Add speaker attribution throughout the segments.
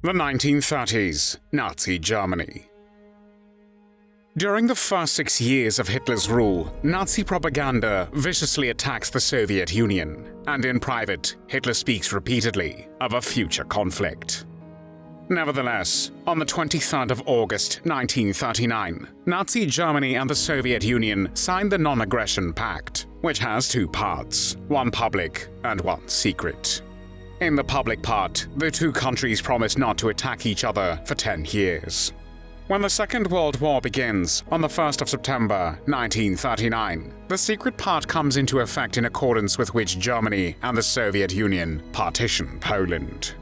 Speaker 1: The 1930s, Nazi Germany. During the first 6 years of Hitler's rule, Nazi propaganda viciously attacks the Soviet Union, and in private, Hitler speaks repeatedly of a future conflict. Nevertheless, on the 23rd of August 1939, Nazi Germany and the Soviet Union signed the Non-Aggression Pact, which has two parts, one public and one secret. In the public part, the two countries promised not to attack each other for 10 years. When the Second World War begins on the 1st of September 1939, the secret part comes into effect in accordance with which Germany and the Soviet Union partition Poland.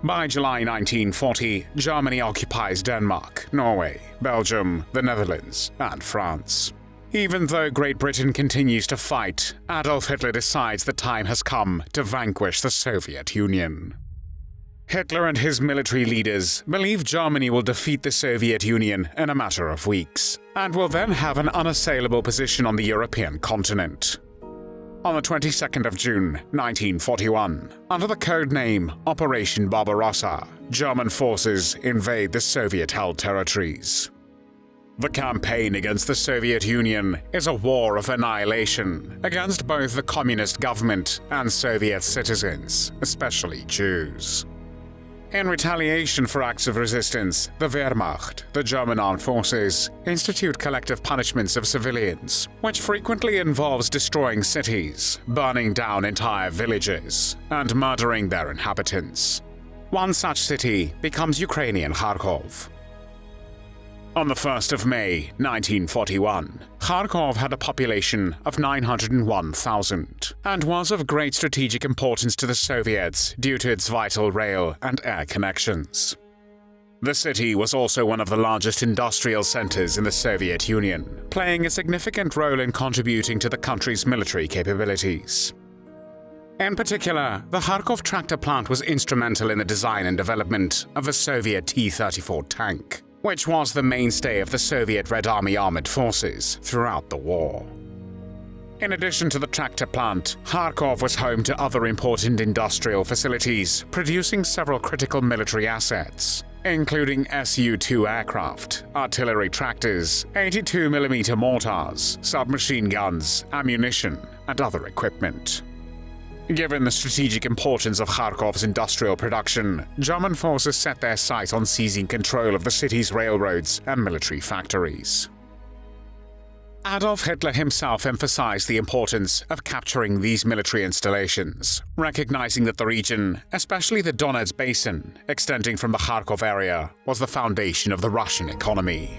Speaker 1: By July 1940, Germany occupies Denmark, Norway, Belgium, the Netherlands, and France. Even though Great Britain continues to fight, Adolf Hitler decides the time has come to vanquish the Soviet Union. Hitler and his military leaders believe Germany will defeat the Soviet Union in a matter of weeks, and will then have an unassailable position on the European continent. On the 22nd of June 1941, under the code name Operation Barbarossa, German forces invade the Soviet-held territories. The campaign against the Soviet Union is a war of annihilation against both the communist government and Soviet citizens, especially Jews. In retaliation for acts of resistance, the Wehrmacht, the German armed forces, institute collective punishments of civilians, which frequently involves destroying cities, burning down entire villages, and murdering their inhabitants. One such city becomes Ukrainian Kharkov. On the 1st of May 1941, Kharkov had a population of 901,000 and was of great strategic importance to the Soviets due to its vital rail and air connections. The city was also one of the largest industrial centers in the Soviet Union, playing a significant role in contributing to the country's military capabilities. In particular, the Kharkov tractor plant was instrumental in the design and development of a Soviet T-34 tank, which was the mainstay of the Soviet Red Army armored forces throughout the war. In addition to the tractor plant, Kharkov was home to other important industrial facilities producing several critical military assets, including Su-2 aircraft, artillery tractors, 82mm mortars, submachine guns, ammunition, and other equipment. Given the strategic importance of Kharkov's industrial production, German forces set their sights on seizing control of the city's railroads and military factories. Adolf Hitler himself emphasized the importance of capturing these military installations, recognizing that the region, especially the Donets Basin, extending from the Kharkov area, was the foundation of the Russian economy.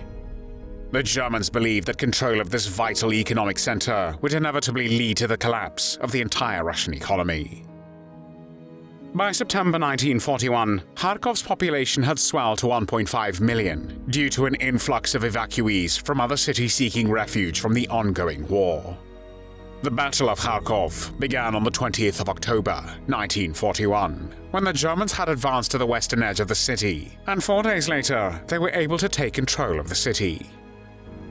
Speaker 1: The Germans believed that control of this vital economic center would inevitably lead to the collapse of the entire Russian economy. By September 1941, Kharkov's population had swelled to 1.5 million due to an influx of evacuees from other cities seeking refuge from the ongoing war. The Battle of Kharkov began on the 20th of October 1941, when the Germans had advanced to the western edge of the city, and 4 days later they were able to take control of the city.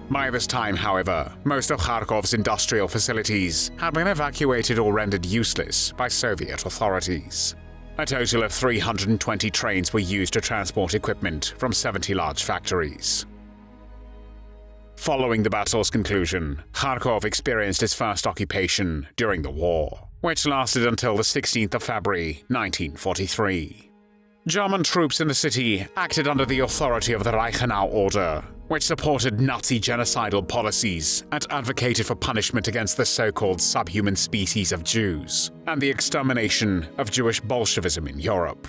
Speaker 1: By this time, however, most of Kharkov's industrial facilities had been evacuated or rendered useless by Soviet authorities. A total of 320 trains were used to transport equipment from 70 large factories. Following the battle's conclusion, Kharkov experienced its first occupation during the war, which lasted until the 16th of February 1943. German troops in the city acted under the authority of the Reichenau-order, which supported Nazi genocidal policies and advocated for punishment against the so-called subhuman species of Jews and the extermination of Jewish Bolshevism in Europe.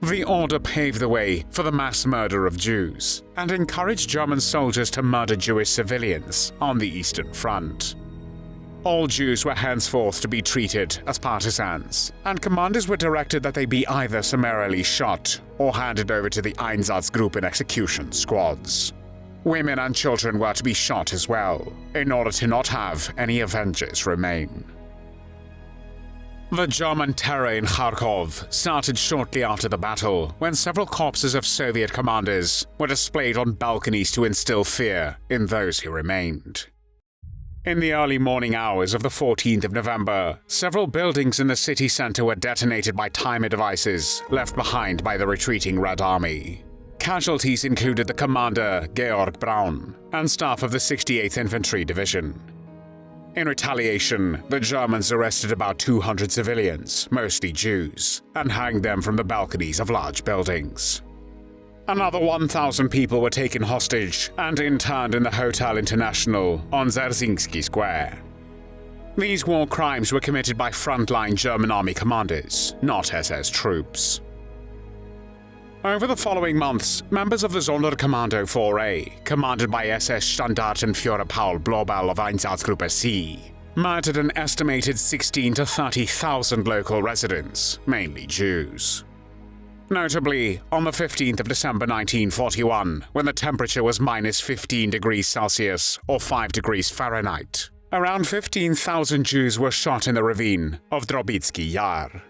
Speaker 1: The order paved the way for the mass murder of Jews and encouraged German soldiers to murder Jewish civilians on the Eastern Front. All Jews were henceforth to be treated as partisans, and commanders were directed that they be either summarily shot or handed over to the Einsatzgruppen execution squads. Women and children were to be shot as well, in order to not have any avengers remain. The German terror in Kharkov started shortly after the battle, when several corpses of Soviet commanders were displayed on balconies to instill fear in those who remained. In the early morning hours of the 14th of November, several buildings in the city center were detonated by timer devices left behind by the retreating Red Army. Casualties included the commander, Georg Braun, and staff of the 68th Infantry Division. In retaliation, the Germans arrested about 200 civilians, mostly Jews, and hanged them from the balconies of large buildings. Another 1,000 people were taken hostage and interned in the Hotel International on Dzerzhinsky Square. These war crimes were committed by frontline German army commanders, not SS troops. Over the following months, members of the Sonderkommando 4A, commanded by SS Standartenführer Paul Blobel of Einsatzgruppe C, murdered an estimated 16,000 to 30,000 local residents, mainly Jews. Notably, on the 15th of December 1941, when the temperature was minus 15 degrees Celsius or 5 degrees Fahrenheit, around 15,000 Jews were shot in the ravine of Drobytsky Yar.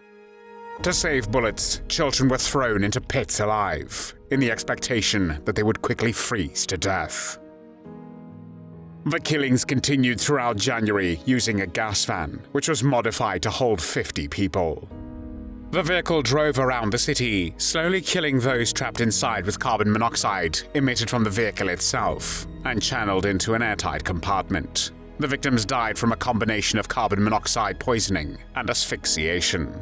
Speaker 1: To save bullets, children were thrown into pits alive, in the expectation that they would quickly freeze to death. The killings continued throughout January using a gas van, which was modified to hold 50 people. The vehicle drove around the city, slowly killing those trapped inside with carbon monoxide emitted from the vehicle itself and channeled into an airtight compartment. The victims died from a combination of carbon monoxide poisoning and asphyxiation.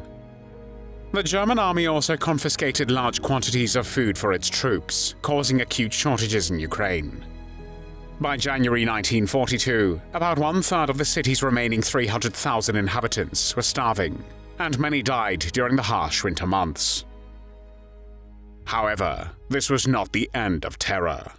Speaker 1: The German army also confiscated large quantities of food for its troops, causing acute shortages in Ukraine. By January 1942, about one-third of the city's remaining 300,000 inhabitants were starving, and many died during the harsh winter months. However, this was not the end of terror.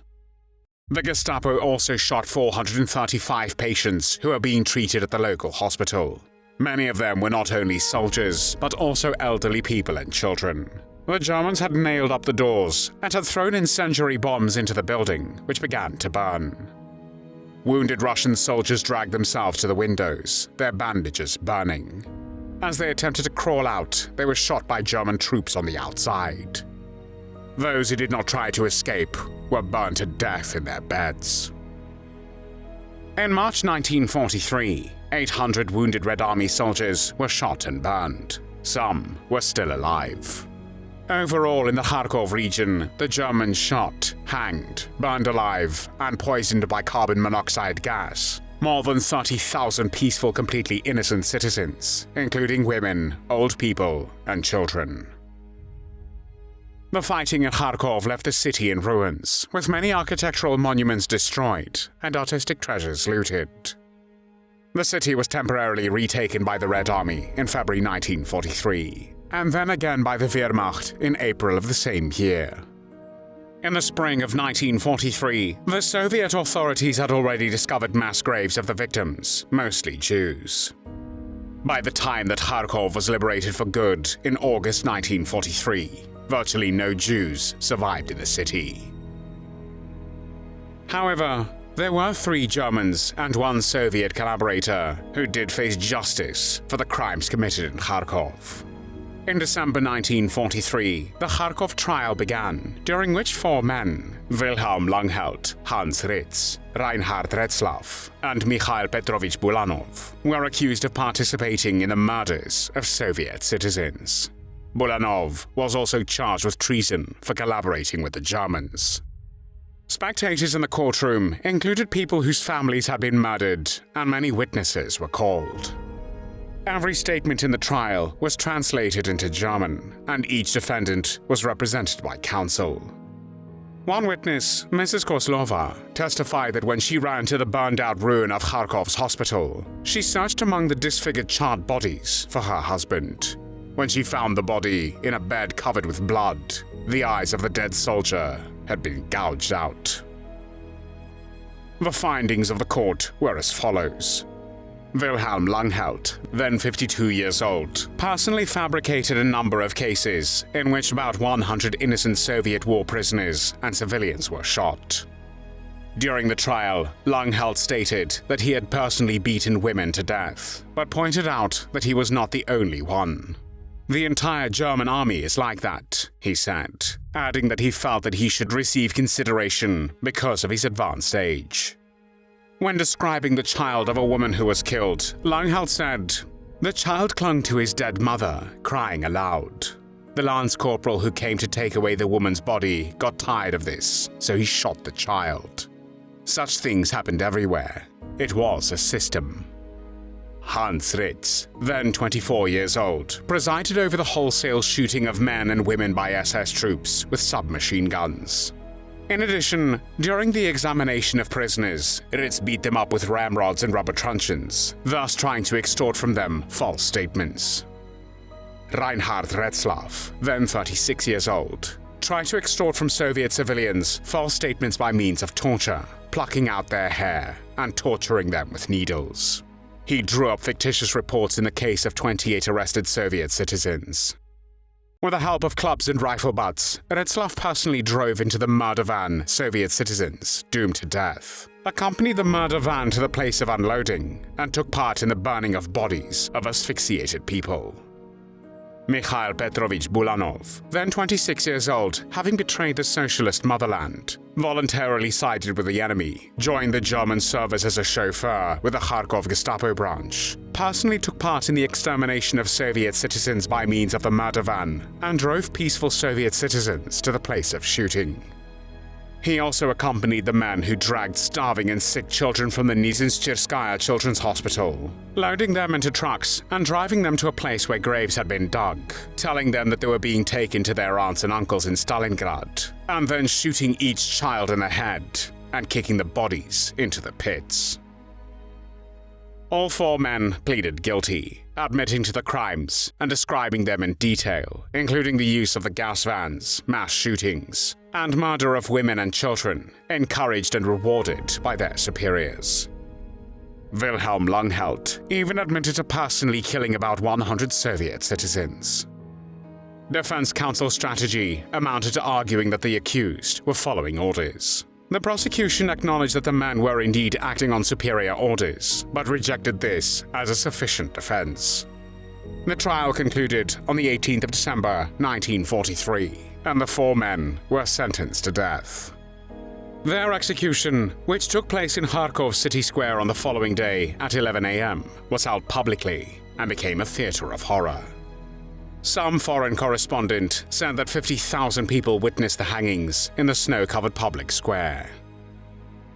Speaker 1: The Gestapo also shot 435 patients who were being treated at the local hospital. Many of them were not only soldiers, but also elderly people and children. The Germans had nailed up the doors and had thrown incendiary bombs into the building, which began to burn. Wounded Russian soldiers dragged themselves to the windows, their bandages burning. As they attempted to crawl out, they were shot by German troops on the outside. Those who did not try to escape were burned to death in their beds. In March 1943, 800 wounded Red Army soldiers were shot and burned. Some were still alive. Overall, in the Kharkov region, the Germans shot, hanged, burned alive, and poisoned by carbon monoxide gas more than 30,000 peaceful, completely innocent citizens, including women, old people, and children. The fighting in Kharkov left the city in ruins, with many architectural monuments destroyed and artistic treasures looted. The city was temporarily retaken by the Red Army in February 1943, and then again by the Wehrmacht in April of the same year. In the spring of 1943, the Soviet authorities had already discovered mass graves of the victims, mostly Jews. By the time that Kharkov was liberated for good in August 1943, virtually no Jews survived in the city. However, there were 3 Germans and 1 Soviet collaborator who did face justice for the crimes committed in Kharkov. In December 1943, the Kharkov trial began, during which 4 men, Wilhelm Langheld, Hans Ritz, Reinhard Retzlaff, and Mikhail Petrovich Bulanov, were accused of participating in the murders of Soviet citizens. Bulanov was also charged with treason for collaborating with the Germans. Spectators in the courtroom included people whose families had been murdered, and many witnesses were called. Every statement in the trial was translated into German, and each defendant was represented by counsel. One witness, Mrs. Kozlova, testified that when she ran to the burned-out ruin of Kharkov's hospital, she searched among the disfigured charred bodies for her husband. When she found the body in a bed covered with blood, the eyes of the dead soldier had been gouged out. The findings of the court were as follows. Wilhelm Langheld, then 52 years old, personally fabricated a number of cases in which about 100 innocent Soviet war prisoners and civilians were shot. During the trial, Langheld stated that he had personally beaten women to death, but pointed out that he was not the only one. The entire German army is like that, he said, adding that he felt that he should receive consideration because of his advanced age. When describing the child of a woman who was killed, Langheld said, "The child clung to his dead mother, crying aloud. The lance corporal who came to take away the woman's body got tired of this, so he shot the child." Such things happened everywhere. It was a system. Hans Ritz, then 24 years old, presided over the wholesale shooting of men and women by SS troops with submachine guns. In addition, during the examination of prisoners, Ritz beat them up with ramrods and rubber truncheons, thus trying to extort from them false statements. Reinhard Retzlaff, then 36 years old, tried to extort from Soviet civilians false statements by means of torture, plucking out their hair and torturing them with needles. He drew up fictitious reports in the case of 28 arrested Soviet citizens. With the help of clubs and rifle butts, Retzlaff personally drove into the murder van Soviet citizens doomed to death, accompanied the murder van to the place of unloading, and took part in the burning of bodies of asphyxiated people. Mikhail Petrovich Bulanov, then 26 years old, having betrayed the socialist motherland, voluntarily sided with the enemy, joined the German service as a chauffeur with the Kharkov Gestapo branch, personally took part in the extermination of Soviet citizens by means of the murder van, and drove peaceful Soviet citizens to the place of shooting. He also accompanied the men who dragged starving and sick children from the Nizinskirskaya Children's Hospital, loading them into trucks and driving them to a place where graves had been dug, telling them that they were being taken to their aunts and uncles in Stalingrad, and then shooting each child in the head and kicking the bodies into the pits. All 4 men pleaded guilty, admitting to the crimes and describing them in detail, including the use of the gas vans, mass shootings, and murder of women and children, encouraged and rewarded by their superiors. Wilhelm Langheld even admitted to personally killing about 100 Soviet citizens. Defense counsel strategy amounted to arguing that the accused were following orders. The prosecution acknowledged that the men were indeed acting on superior orders, but rejected this as a sufficient defense. The trial concluded on the 18th of December 1943, and the 4 men were sentenced to death. Their execution, which took place in Kharkov city square on the following day at 11 a.m., was held publicly and became a theater of horror. Some foreign correspondent said that 50,000 people witnessed the hangings in the snow-covered public square.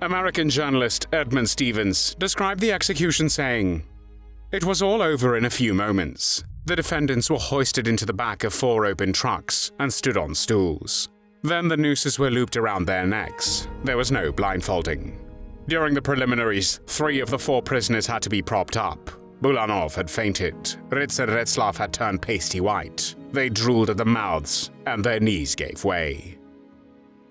Speaker 1: American journalist Edmund Stevens described the execution saying, "It was all over in a few moments. The defendants were hoisted into the back of 4 open trucks and stood on stools. Then the nooses were looped around their necks. There was no blindfolding. During the preliminaries, 3 of the 4 prisoners had to be propped up. Bulanov had fainted, Ritz and Retzlaff had turned pasty white, they drooled at the mouths, and their knees gave way.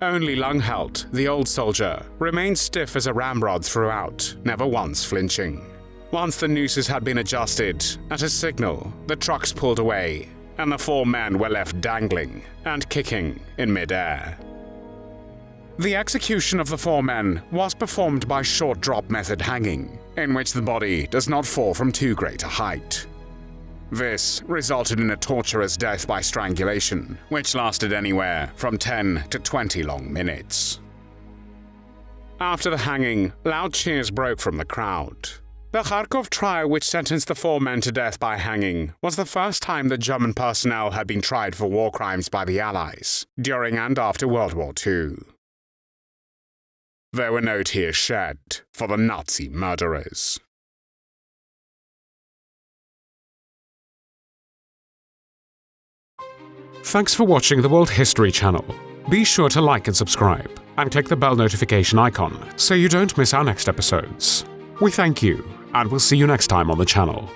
Speaker 1: Only Langheld, the old soldier, remained stiff as a ramrod throughout, never once flinching. Once the nooses had been adjusted, at a signal, the trucks pulled away, and the 4 men were left dangling and kicking in mid-air." The execution of the 4 men was performed by short drop method hanging, in which the body does not fall from too great a height. This resulted in a torturous death by strangulation, which lasted anywhere from 10 to 20 long minutes. After the hanging, loud cheers broke from the crowd. The Kharkov trial, which sentenced the 4 men to death by hanging, was the first time that German personnel had been tried for war crimes by the Allies, during and after World War II. There were no tears shed for the Nazi murderers. Thanks for watching the World History Channel. Be sure to like and subscribe, and click the bell notification icon so you don't miss our next episodes. We thank you, and we'll see you next time on the channel.